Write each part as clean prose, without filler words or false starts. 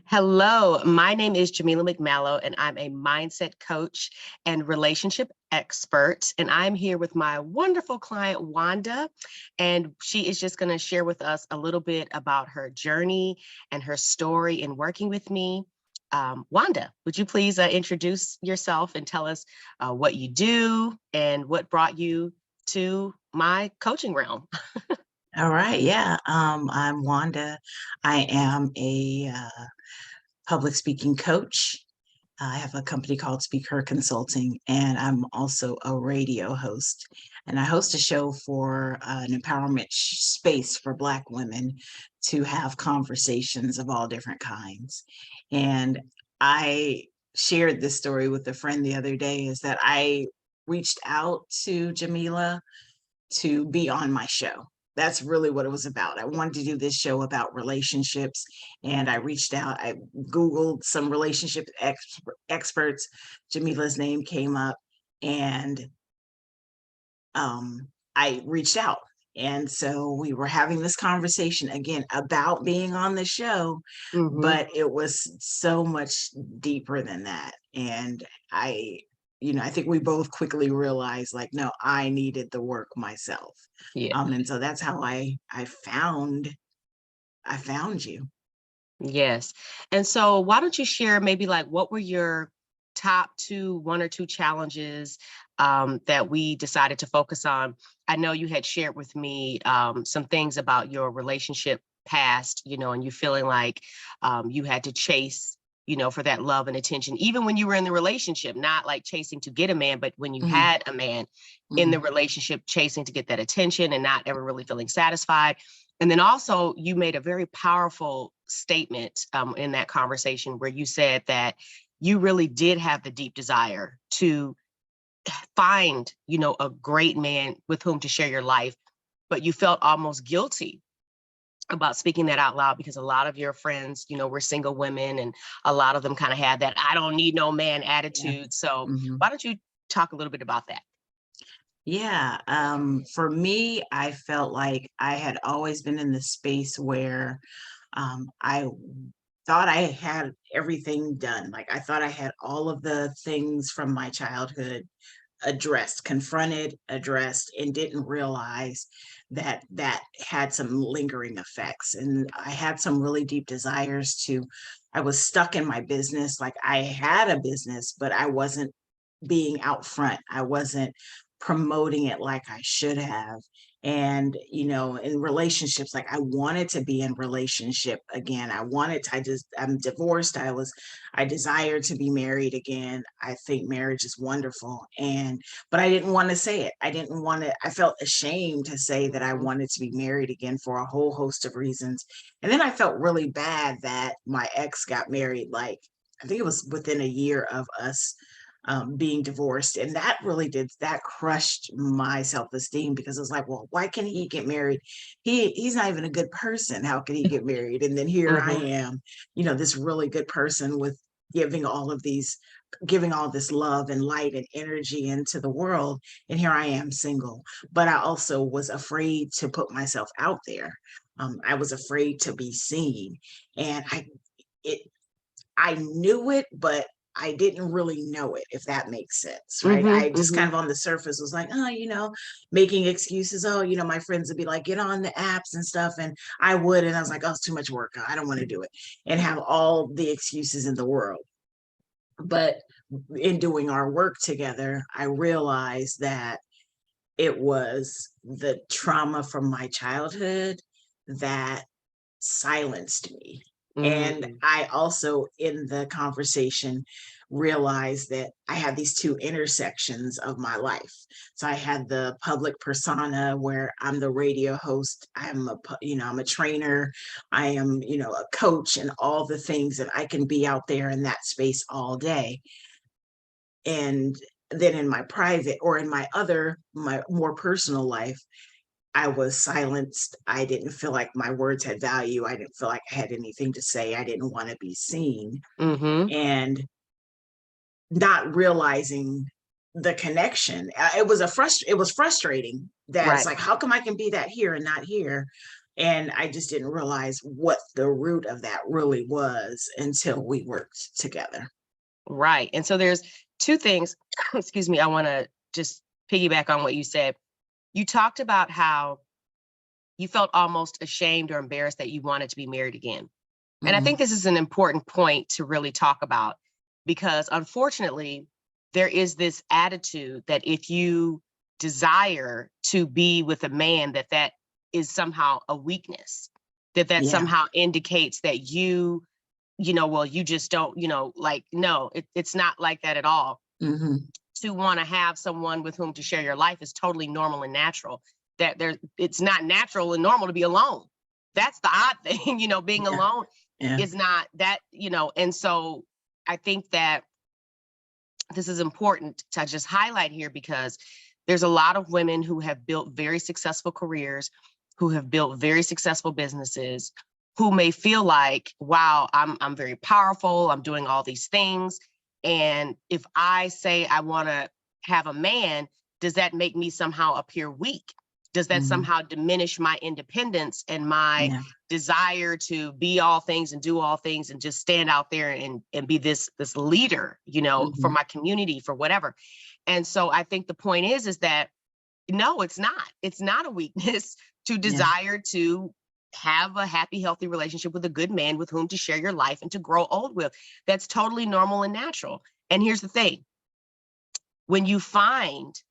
Hello, my name is Jamila McMallow, and I'm a mindset coach and relationship expert. And I'm here with my wonderful client, Wanda, and she is just going to share with us a little bit about her journey and her story in working with me. Wanda, would you please introduce yourself and tell us what you do and what brought you to my coaching realm? All right, yeah. I'm Wanda. I am a public speaking coach. I have a company called Speak Her Consulting, and I'm also a radio host. And I host a show for an empowerment space for Black women to have conversations of all different kinds. And I shared this story with a friend the other day, is that I reached out to Jamila to be on my show. That's really what it was about. I wanted to do this show about relationships, and I reached out. I Googled some relationship experts. Jamila's name came up, and I reached out. And so we were having this conversation again about being on the show, Mhm. but it was so much deeper than that. And I think we both quickly realized, like, no, I needed the work myself. Yeah. And so that's how I found you. Yes. And so why don't you share maybe like what were your top one or two challenges that we decided to focus on? I know you had shared with me some things about your relationship past, and you feeling like you had to chase, for that love and attention, even when you were in the relationship, not like chasing to get a man, but when you Mhm, had a man in the mhm, relationship, chasing to get that attention and not ever really feeling satisfied. And then also, you made a very powerful statement in that conversation where you said that you really did have the deep desire to find, a great man with whom to share your life, but you felt almost guilty about speaking that out loud because a lot of your friends, were single women, and a lot of them kind of had that "I don't need no man" yeah, attitude. So, mhm. why don't you talk a little bit about that? Yeah, for me, I felt like I had always been in this space where I thought I had everything done. Like, I thought I had all of the things from my childhood addressed, confronted, addressed, and didn't realize that that had some lingering effects. And I had some really deep desires to, I was stuck in my business. Like, I had a business, but I wasn't being out front. I wasn't promoting it like I should have. And, in relationships, like, I wanted to be in relationship again. I'm divorced. I desired to be married again. I think marriage is wonderful. But I didn't want to say it. I felt ashamed to say that I Mhm. wanted to be married again for a whole host of reasons. And then I felt really bad that my ex got married, like, I think it was within a year of us being divorced. And that crushed my self-esteem, because it's like, well, why can't he get married? He's not even a good person. How can he get married? And then here I Mhm. am, this really good person with giving all of these giving all this love and light and energy into the world. And here I am single. But I also was afraid to put myself out there. I was afraid to be seen. And it I knew it, but I didn't really know it, if that makes sense, right? Mhm. I just kind Mhm. of on the surface was like, oh, making excuses. Oh, my friends would be like, get on the apps and stuff. And I would. And I was like, oh, it's too much work. I don't want to do it, and have all the excuses in the world. But in doing our work together, I realized that it was the trauma from my childhood that silenced me. And Mhm. I also, in the conversation, realized that I had these two intersections of my life. So I had the public persona where I'm the radio host, I'm a trainer, I am, a coach, and all the things that I can be out there in that space all day. And then in my private, or in my more personal life, I was silenced. I didn't feel like my words had value. I didn't feel like I had anything to say. I didn't want to be seen. Mhm. And not realizing the connection. It was frustrating that it's Right. like, how come I can be that here and not here? And I just didn't realize what the root of that really was until we worked together. Right. And so there's two things, excuse me, I want to just piggyback on what you said. You talked about how you felt almost ashamed or embarrassed that you wanted to be married again. And I Mhm. think this is an important point to really talk about, because unfortunately, there is this attitude that if you desire to be with a man, that is somehow a weakness, that Yeah. somehow indicates that well, you just don't, like, no, it's not like that at all. Mhm. To want to have someone with whom to share your life is totally normal and natural. It's not natural and normal to be alone. That's the odd thing, being Yeah. alone Yeah. is not that, and so I think that this is important to just highlight here, because there's a lot of women who have built very successful careers, who have built very successful businesses, who may feel like, wow, I'm very powerful, I'm doing all these things. And if I say I want to have a man, does that make me somehow appear weak? Does that Mhm. somehow diminish my independence and my Yeah. desire to be all things and do all things and just stand out there and be this leader, for Mhm. my community, for whatever? And so I think the point is that no, it's not a weakness to Yeah. desire to have a happy, healthy relationship with a good man with whom to share your life and to grow old with. That's totally normal and natural. And here's the thing: when you find,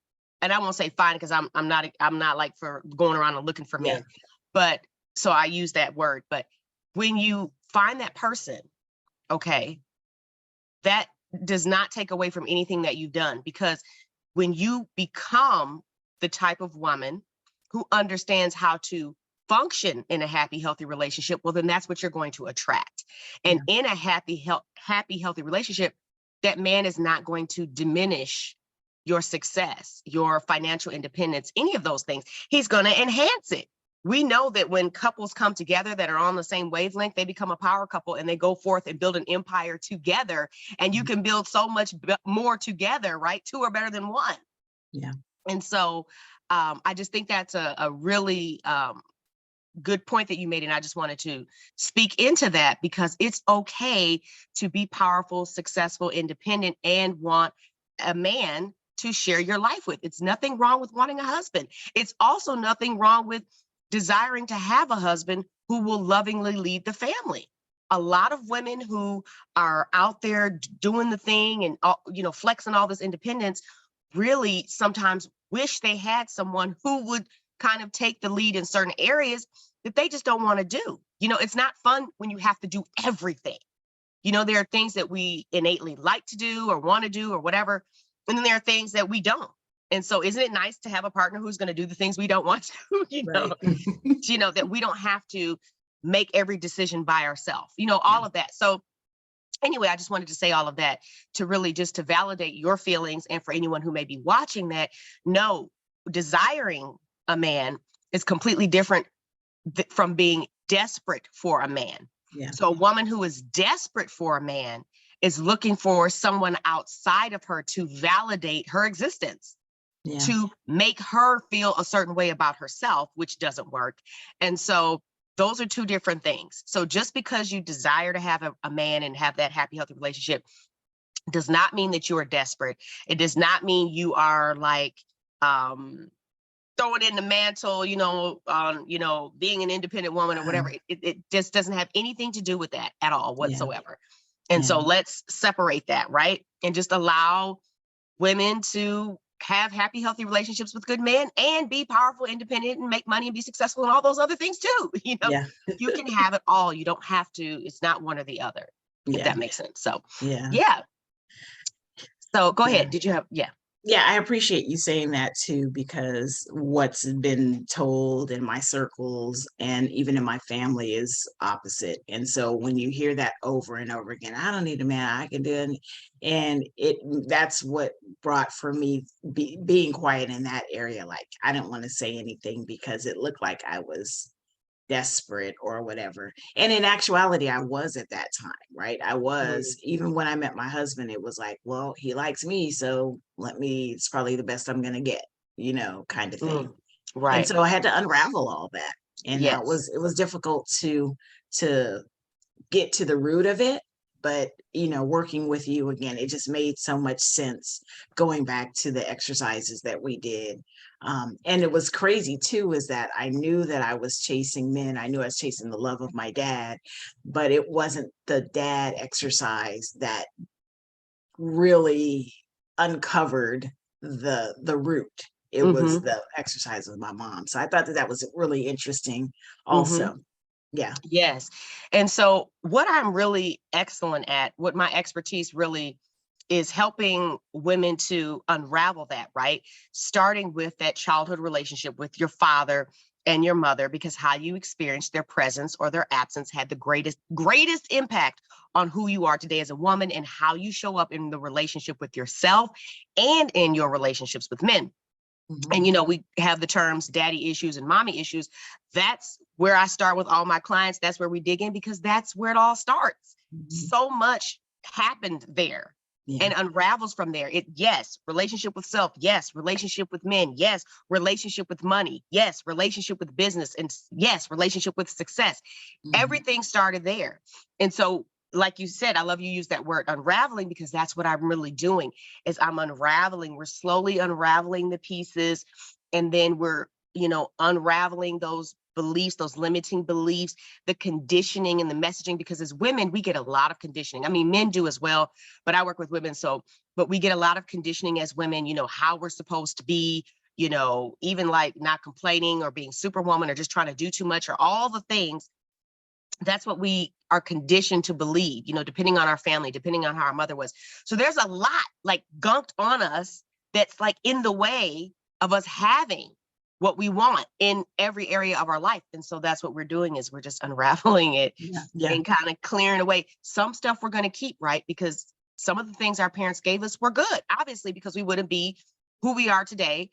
and I won't say find because I'm not like for going around and looking for Yeah. men, but so I use that word. But when you find that person, okay, that does not take away from anything that you've done, because when you become the type of woman who understands how to function in a happy, healthy relationship, well, then that's what you're going to attract. And Yeah. in a happy, healthy relationship, that man is not going to diminish your success, your financial independence, any of those things. He's going to enhance it. We know that when couples come together that are on the same wavelength, they become a power couple and they go forth and build an empire together. And you Mhm. can build so much more together, right? Two are better than one. Yeah. And so I just think that's a really good point that you made. And I just wanted to speak into that, because it's okay to be powerful, successful, independent, and want a man to share your life with. It's nothing wrong with wanting a husband. It's also nothing wrong with desiring to have a husband who will lovingly lead the family. A lot of women who are out there doing the thing and flexing all this independence really sometimes wish they had someone who would kind of take the lead in certain areas that they just don't want to do. It's not fun when you have to do everything. There are things that we innately like to do or want to do or whatever. And then there are things that we don't. And so isn't it nice to have a partner who's going to do the things we don't want to, Right. that we don't have to make every decision by ourselves, Yeah. all of that. So anyway, I just wanted to say all of that to really just to validate your feelings, and for anyone who may be watching, that no, desiring a man is completely different from being desperate for a man. Yeah. So a woman who is desperate for a man is looking for someone outside of her to validate her existence, Yeah. to make her feel a certain way about herself, which doesn't work. And so those are two different things. So just because you desire to have a man and have that happy, healthy relationship does not mean that you are desperate. It does not mean you are like throwing in the mantle, on, being an independent woman or whatever. It just doesn't have anything to do with that at all Yeah. whatsoever. And Yeah. so let's separate that, right? And just allow women to have happy, healthy relationships with good men and be powerful, independent, and make money and be successful and all those other things too. Yeah. You can have it all. You don't have to, it's not one or the other, if Yeah. that makes sense. So Yeah. yeah. So go Yeah. ahead. Did you have, yeah. Yeah, I appreciate you saying that too, because what's been told in my circles and even in my family is opposite. And so when you hear that over and over again, I don't need a man, I can do it. And that's what brought for me being quiet in that area. Like I didn't want to say anything because it looked like I was desperate or whatever. And in actuality, I was at that time, right? I was, Mm, even when I met my husband, it was like, well, he likes me, so it's probably the best I'm going to get, kind of thing. mm, And right. so I had to unravel all that. And Yes. it was difficult to get to the root of it. But, working with you again, it just made so much sense going back to the exercises that we did. And it was crazy too, is that I knew that I was chasing men. I knew I was chasing the love of my dad, but it wasn't the dad exercise that really uncovered the root. It was Mm-hmm. the exercise of my mom. So I thought that that was really interesting Mm-hmm. also. Yeah. Yes. And so what I'm really excellent at, what my expertise really is helping women to unravel that, right? Starting with that childhood relationship with your father and your mother, because how you experienced their presence or their absence had the greatest impact on who you are today as a woman and how you show up in the relationship with yourself and in your relationships with men. And Mhm. we have the terms daddy issues and mommy issues. That's where I start with all my clients. That's where we dig in, because that's where it all starts. Mhm. So much happened there Yeah. and unravels from there. Yes, relationship with self. Yes, relationship with men. Yes, relationship with money. Yes, relationship with business. And yes, relationship with success. Mhm. Everything started there. And so, like you said, I love you use that word unraveling, because that's what I'm really doing is I'm unraveling. We're slowly unraveling the pieces, and then we're, unraveling those beliefs, those limiting beliefs, the conditioning and the messaging, because as women, we get a lot of conditioning. I mean, men do as well, but I work with women. So, but we get a lot of conditioning as women, how we're supposed to be, even like not complaining or being superwoman or just trying to do too much or all the things. That's what we are conditioned to believe, depending on our family, depending on how our mother was. So there's a lot like gunked on us that's like in the way of us having what we want in every area of our life. And so that's what we're doing is we're just unraveling it Yeah. Yeah. and kind of clearing away some stuff we're going to keep, right? Because some of the things our parents gave us were good, obviously, because we wouldn't be who we are today,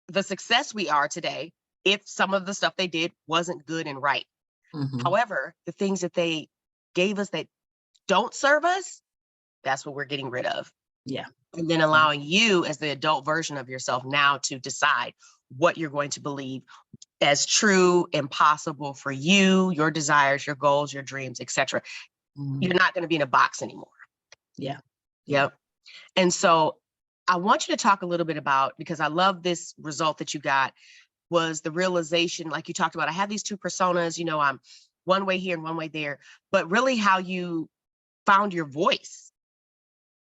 the success we are today, if some of the stuff they did wasn't good and right. Mhm. However, the things that they gave us that don't serve us, that's what we're getting rid of. Yeah. And then Yeah. allowing you as the adult version of yourself now to decide what you're going to believe as true and possible for you, your desires, your goals, your dreams, etc. Mhm. You're not going to be in a box anymore. Yeah. Yeah. Yep. And so I want you to talk a little bit about, because I love this result that you got, was the realization, like you talked about, I have these two personas, I'm one way here and one way there, but really how you found your voice,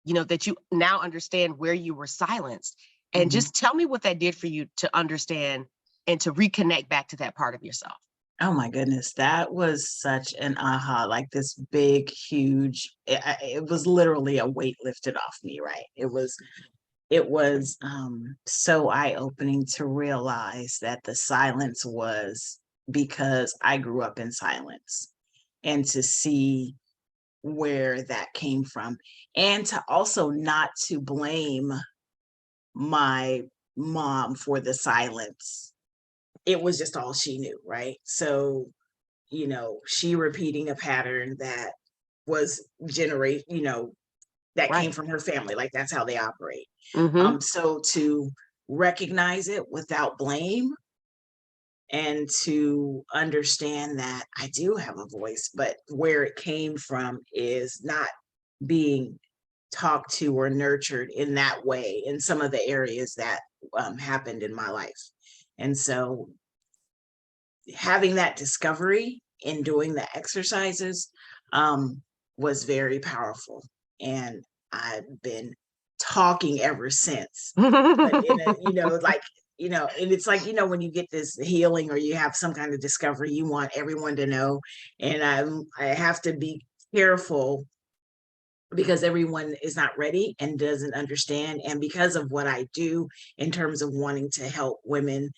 that you now understand where you were silenced. And Mhm. just tell me what that did for you to understand and to reconnect back to that part of yourself. Oh my goodness, that was such an aha, like this big, huge, it was literally a weight lifted off me, right? It was so eye-opening to realize that the silence was because I grew up in silence, and to see where that came from, and to also not to blame my mom for the silence. It was just all she knew, right? So, she repeating a pattern that was that came Right. from her family, like that's how they operate. Mm-hmm. So to recognize it without blame and to understand that I do have a voice, but where it came from is not being talked to or nurtured in that way in some of the areas that happened in my life. And so having that discovery in doing the exercises um, was very powerful. And I've been talking ever since. But in a, like, and it's like, when you get this healing or you have some kind of discovery, you want everyone to know. And I have to be careful because everyone is not ready and doesn't understand. And because of what I do in terms of wanting to help women,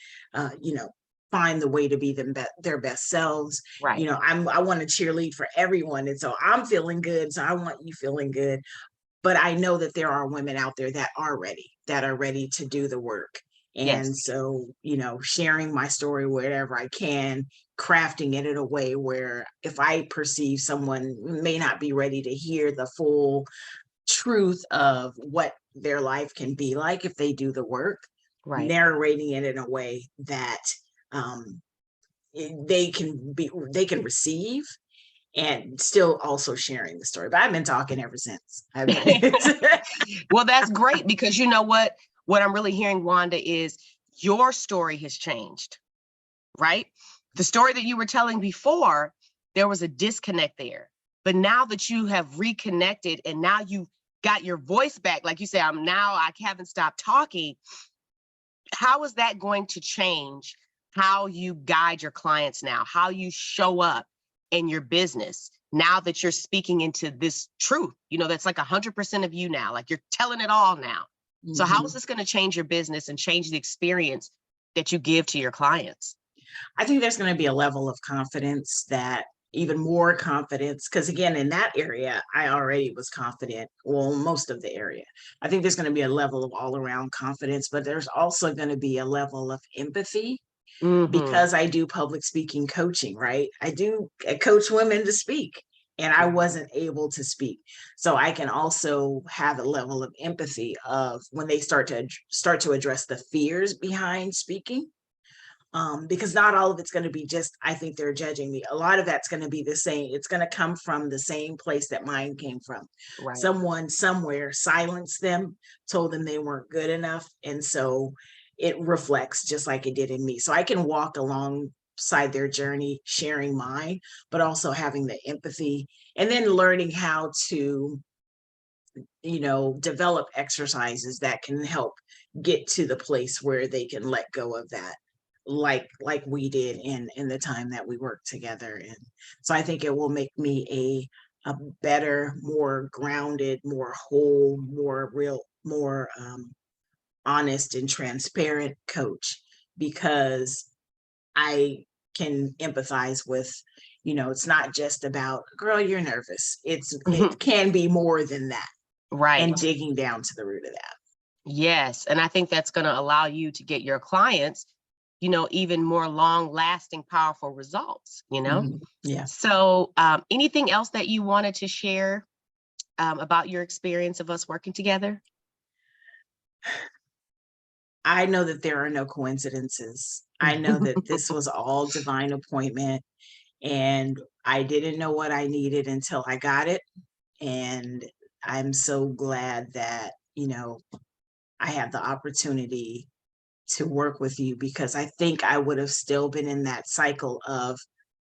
find the way to be their best selves. Right. I want to cheerlead for everyone. And so I'm feeling good. So I want you feeling good. But I know that there are women out there that are ready to do the work. Yes. And so, sharing my story wherever I can, crafting it in a way where if I perceive someone may not be ready to hear the full truth of what their life can be like if they do the work, Right. narrating it in a way that um, they can receive, and still also sharing the story. But I've been talking ever since. Well, that's great, because you know what I'm really hearing, Wanda, is your story has changed, right? The story that you were telling before, there was a disconnect there. But now that you have reconnected and now you got your voice back, like you say, I haven't stopped talking. How is that going to change how you guide your clients now, how you show up in your business now that you're speaking into this truth? That's like 100% of you now, like you're telling it all now. So how is this going to change your business and change the experience that you give to your clients? I think there's going to be a level of confidence, that even more confidence, because again, in that area, I already was confident, well, most of the area. I think there's going to be a level of all around confidence, but there's also going to be a level of empathy, Mm-hmm. because I do public speaking coaching, right? I coach women to speak, and I wasn't able to speak. So I can also have a level of empathy of when they start to address the fears behind speaking. Because not all of it's going to be just, I think they're judging me. A lot of that's going to be the same. It's going to come from the same place that mine came from. Right. Someone somewhere silenced them, told them they weren't good enough. And so it reflects just like it did in me. So I can walk alongside their journey, sharing mine, but also having the empathy, and then learning how to, develop exercises that can help get to the place where they can let go of that, like we did in the time that we worked together. And so I think it will make me a better, more grounded, more whole, more real, more honest and transparent coach, because I can empathize with, it's not just about, girl, you're nervous. It can be more than that, and Right. digging down to the root of that. Yes. And I think that's going to allow you to get your clients, even more long lasting, powerful results. Yeah. So anything else that you wanted to share about your experience of us working together? I know that there are no coincidences. I know that this was all divine appointment, and I didn't know what I needed until I got it. And I'm so glad that, I had the opportunity to work with you, because I think I would have still been in that cycle of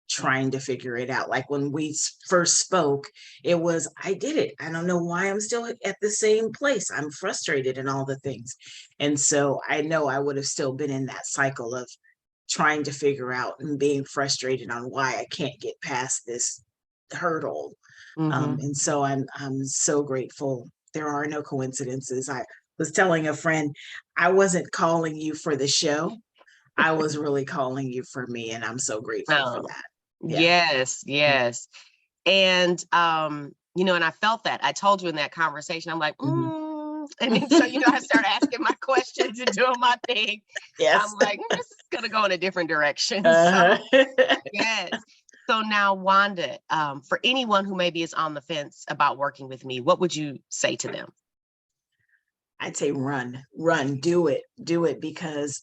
trying to figure it out. Like when we first spoke, it was, I did it. I don't know why I'm still at the same place. I'm frustrated and all the things. And so I know I would have still been in that cycle of trying to figure out and being frustrated on why I can't get past this hurdle. Mm-hmm. And so I'm so grateful. There are no coincidences. I was telling a friend, I wasn't calling you for the show. I was really calling you for me, and I'm so grateful for Oh, that. Yeah. yes, yes. And and I felt that. I told you in that conversation, I'm like, Mhm. and then so I started asking my questions and doing my thing. I'm Yes. like, this is gonna go in a different direction. Uh-huh. So yes. So now, Wanda, for anyone who maybe is on the fence about working with me, what would you say to them? I'd say run, do it, because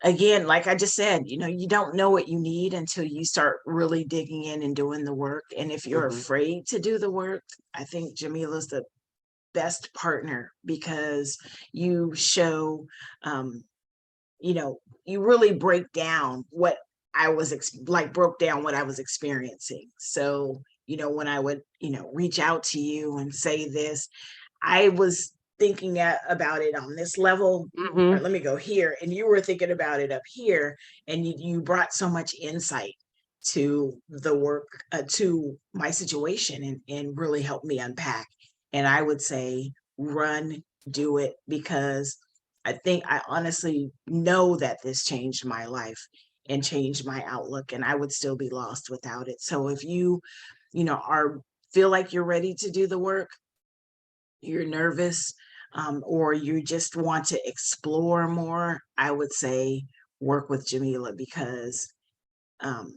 again, like I just said, you don't know what you need until you start really digging in and doing the work. And if you're Hmm. afraid to do the work, I think Jamila's the best partner, because you show, um, you really break down what broke down what I was experiencing. So, when I would, reach out to you and say this, I was thinking about it on this level. Or Hmm. let me go here. And you were thinking about it up here. And you brought so much insight to the work, to my situation, and really helped me unpack. And I would say, run, do it, because I honestly know that this changed my life and changed my outlook, and I would still be lost without it. So if you, are feel like you're ready to do the work, you're nervous, or you just want to explore more, I would say work with Jamila, because um,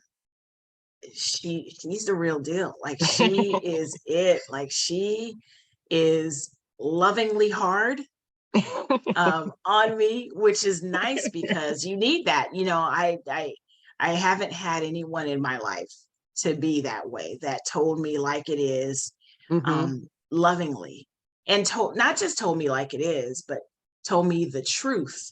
she's the real deal. Like she is it. Like she is lovingly hard, on me, which is nice because you need that. I haven't had anyone in my life to be that way, that told me like it is, Hmm. lovingly, and told not just told me like it is, but told me the truth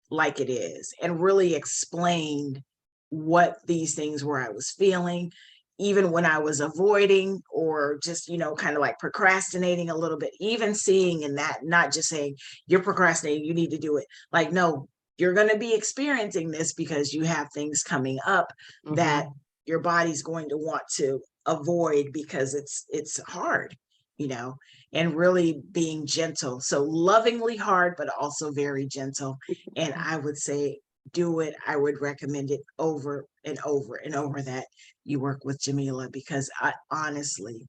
like it is, and really explained what these things were I was feeling, even when I was avoiding or just, kind of like procrastinating a little bit, even seeing in that, not just saying, you're procrastinating, you need to do it. Like, no, you're going to be experiencing this because you have things coming up that Hmm. your body's going to want to avoid because it's hard, you know, and really being gentle. So lovingly hard, but also very gentle. And I would say do it. I would recommend it over and over and over that you work with Jamila, because I honestly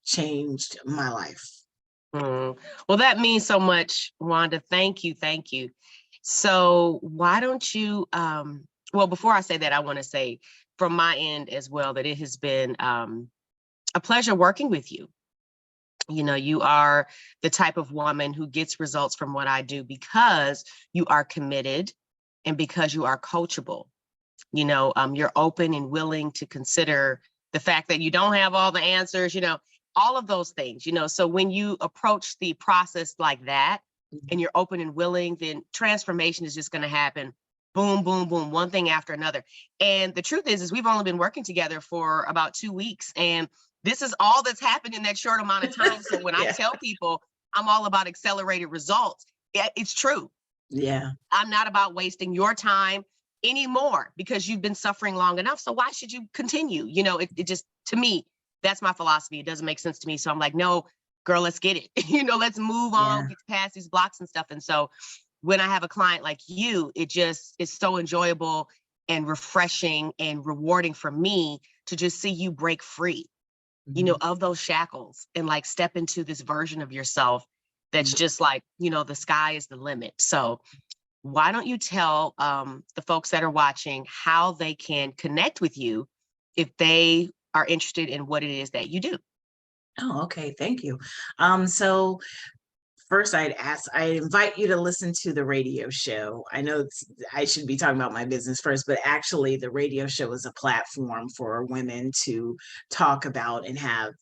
changed my life. Mm. Well, that means so much, Wanda. Thank you. Thank you. So why don't you, well, before I say that, I want to say from my end as well that it has been a pleasure working with you. You know, you are the type of woman who gets results from what I do because you are committed and because you are coachable. You know, you're open and willing to consider the fact that you don't have all the answers, you know, all of those things, you know. So when you approach the process like that and you're open and willing, then transformation is just going to happen. Boom, boom, boom, one thing after another. And the truth is we've only been working together for about 2 weeks. And this is all that's happened in that short amount of time. So when I Yeah. tell people I'm all about accelerated results, it's true. Yeah. I'm not about wasting your time anymore because you've been suffering long enough. So why should you continue? You know, it just, to me, that's my philosophy. It doesn't make sense to me. So I'm like, no, girl, let's get it. You know, let's move on, Yeah. get past these blocks and stuff. And so when I have a client like you, it just is so enjoyable and refreshing and rewarding for me to just see you break free, you know, Mhm. of those shackles and like step into this version of yourself that's Mhm. just like, you know, the sky is the limit. So why don't you tell the folks that are watching how they can connect with you if they are interested in what it is that you do? Oh, okay. Thank you. So first, I invite you to listen to the radio show. I know I should be talking about my business first, but actually, the radio show is a platform for women to talk about and have,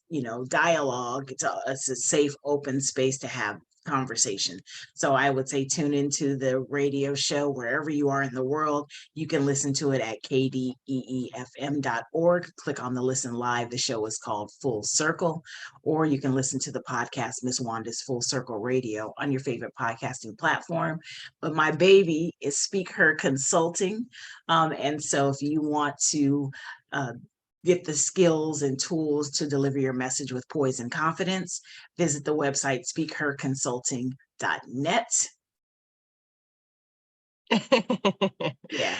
dialogue. It's a safe, open space to have conversation. So I would say tune into the radio show wherever you are in the world. You can listen to it at kdeefm.org. Click on the listen live. The show is called Full Circle, or you can listen to the podcast, Miss Wanda's Full Circle Radio, on your favorite podcasting platform. But my baby is Speak Her Consulting. And so if you want to uh, get the skills and tools to deliver your message with poise and confidence, visit the website speakherconsulting.net. Yeah,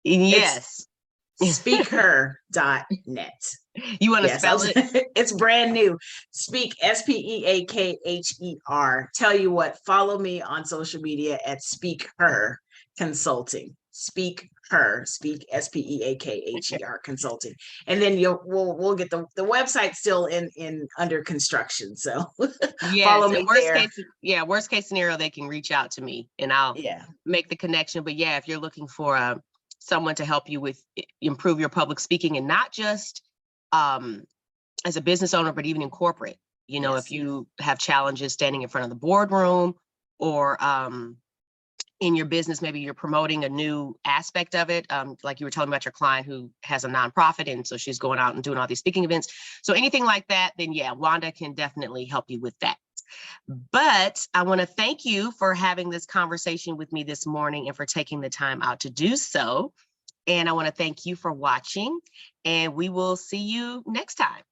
it's Yes. speakher.net. You want to Yes, spell it? it's brand new. Speak, Speakher. Tell you what, follow me on social media at Speak Her Consulting. Speak Her, Speak Speakher Consulting, and then we'll get the website still in under construction. So follow Yes. me And worst there. case, yeah, worst case scenario, they can reach out to me and I'll Yeah. make the connection. But yeah, if you're looking for someone to help you with improve your public speaking and not just um, as a business owner, but even in corporate, you know, if Yes. you have challenges standing in front of the boardroom or in your business, maybe you're promoting a new aspect of it. Like you were telling me about your client who has a nonprofit. And so she's going out and doing all these speaking events. So anything like that, then yeah, Wanda can definitely help you with that. But I want to thank you for having this conversation with me this morning and for taking the time out to do so. And I want to thank you for watching, and we will see you next time.